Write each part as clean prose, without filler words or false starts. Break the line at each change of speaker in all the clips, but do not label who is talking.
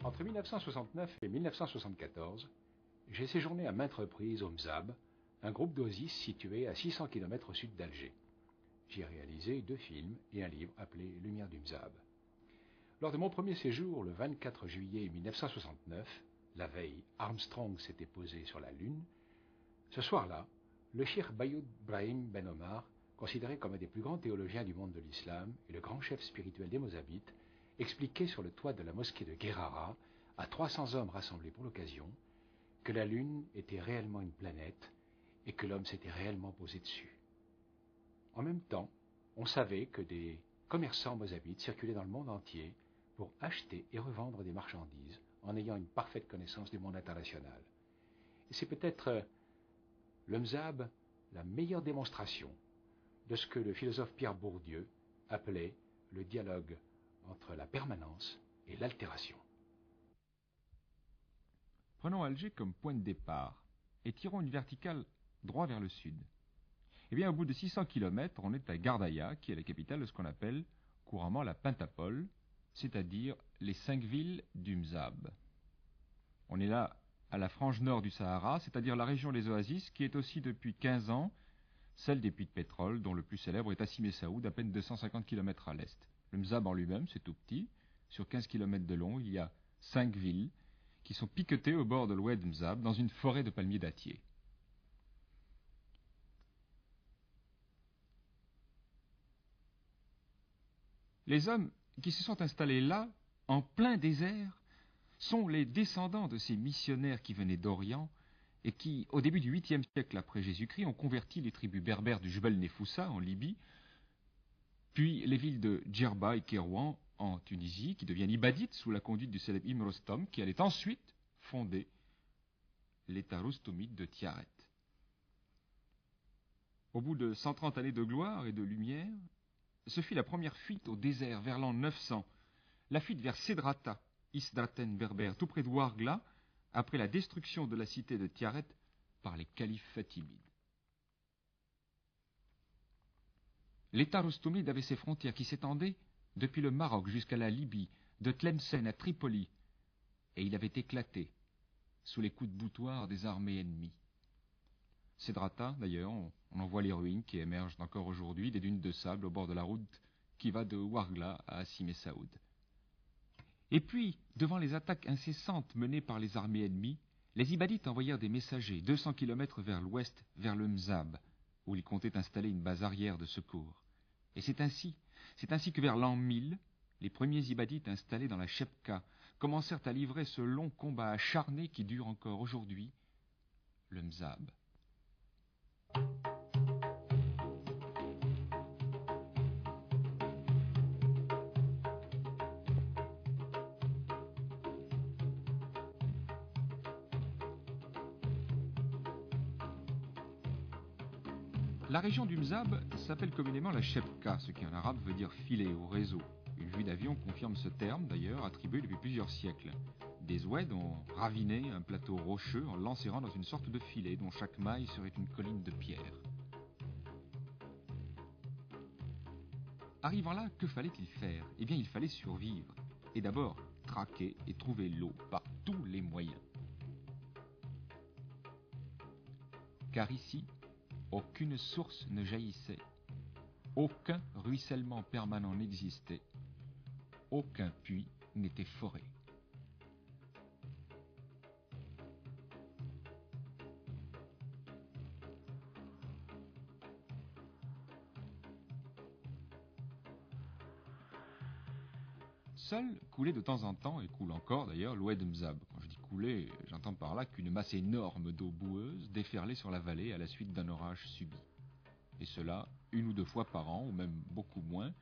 Entre 1969 et 1974, j'ai séjourné à maintes reprises au Mzab, un groupe d'oasis situé à 600 km au sud d'Alger. J'y ai réalisé 2 films et un livre appelé Lumière du Mzab. Lors de mon premier séjour, le 24 juillet 1969, la veille, Armstrong s'était posé sur la Lune. Ce soir-là, le cheikh Bayoud Brahim Ben Omar, considéré comme un des plus grands théologiens du monde de l'islam et le grand chef spirituel des Mozabites, expliquait sur le toit de la mosquée de Guérara, à 300 hommes rassemblés pour l'occasion, que la Lune était réellement une planète et que l'homme s'était réellement posé dessus. En même temps, on savait que des commerçants mozabites circulaient dans le monde entier pour acheter et revendre des marchandises en ayant une parfaite connaissance du monde international. Et c'est peut-être le Mzab la meilleure démonstration de ce que le philosophe Pierre Bourdieu appelait le dialogue entre la permanence et l'altération.
Prenons Alger comme point de départ et tirons une verticale droit vers le sud. Eh bien, au bout de 600 km, on est à Gardaïa, qui est la capitale de ce qu'on appelle couramment la Pentapole, c'est-à-dire les 5 villes du Mzab. On est là à la frange nord du Sahara, c'est-à-dire la région des oasis, qui est aussi depuis 15 ans celle des puits de pétrole, dont le plus célèbre est Hassi Messaoud, à peine 250 km à l'est. Le Mzab en lui-même, c'est tout petit. Sur 15 km de long, il y a 5 villes qui sont piquetées au bord de l'oued Mzab, dans une forêt de palmiers dattiers. Les hommes qui se sont installés là, en plein désert, sont les descendants de ces missionnaires qui venaient d'Orient et qui, au début du 8e siècle après Jésus-Christ, ont converti les tribus berbères du Jebel Nefoussa en Libye, puis les villes de Djerba et Kérouan en Tunisie, qui deviennent ibadites sous la conduite du célèbre Ibn Rostom, qui allait ensuite fonder l'État roustomite de Tiaret. Au bout de 130 années de gloire et de lumière, ce fut la première fuite au désert vers l'an 900, la fuite vers Sédrata, Isdraten berbère, tout près de Ouargla, après la destruction de la cité de Tiaret par les califes fatimides. L'État roustomide avait ses frontières qui s'étendaient depuis le Maroc jusqu'à la Libye, de Tlemcen à Tripoli, et il avait éclaté sous les coups de boutoir des armées ennemies. Sédrata, d'ailleurs, on en voit les ruines qui émergent encore aujourd'hui des dunes de sable au bord de la route qui va de Ouargla à Hassi Messaoud. Et puis, devant les attaques incessantes menées par les armées ennemies, les Ibadites envoyèrent des messagers 200 km vers l'ouest, vers le Mzab, où ils comptaient installer une base arrière de secours. Et c'est ainsi que vers l'an 1000, les premiers Ibadites installés dans la Chebka commencèrent à livrer ce long combat acharné qui dure encore aujourd'hui, le Mzab. La région du Mzab s'appelle communément la Chebka, ce qui en arabe veut dire filet ou réseau. Une vue d'avion confirme ce terme, d'ailleurs, attribué depuis plusieurs siècles. Des Oueds ont raviné un plateau rocheux en l'enserrant dans une sorte de filet dont chaque maille serait une colline de pierre. Arrivant là, que fallait-il faire ? Eh bien, il fallait survivre. Et d'abord, traquer et trouver l'eau par tous les moyens. Car ici, aucune source ne jaillissait, aucun ruissellement permanent n'existait, aucun puits n'était foré. Seul coulait de temps en temps, et coule encore d'ailleurs, l'oued Mzab. Quand je dis couler, j'entends par là qu'une masse énorme d'eau boueuse déferlait sur la vallée à la suite d'un orage subit. Et cela 1 ou 2 fois par an, ou même beaucoup moins,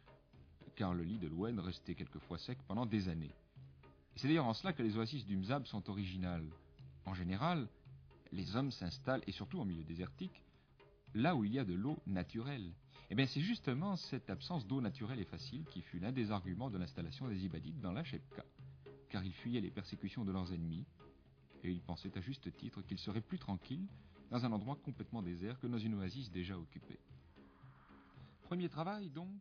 car le lit de l'oued restait quelquefois sec pendant des années. Et c'est d'ailleurs en cela que les oasis du Mzab sont originales. En général, les hommes s'installent, et surtout en milieu désertique, là où il y a de l'eau naturelle. Eh bien, c'est justement cette absence d'eau naturelle et facile qui fut l'un des arguments de l'installation des Ibadites dans la Chebka, car ils fuyaient les persécutions de leurs ennemis, et ils pensaient à juste titre qu'ils seraient plus tranquilles dans un endroit complètement désert que dans une oasis déjà occupée. Premier travail, donc,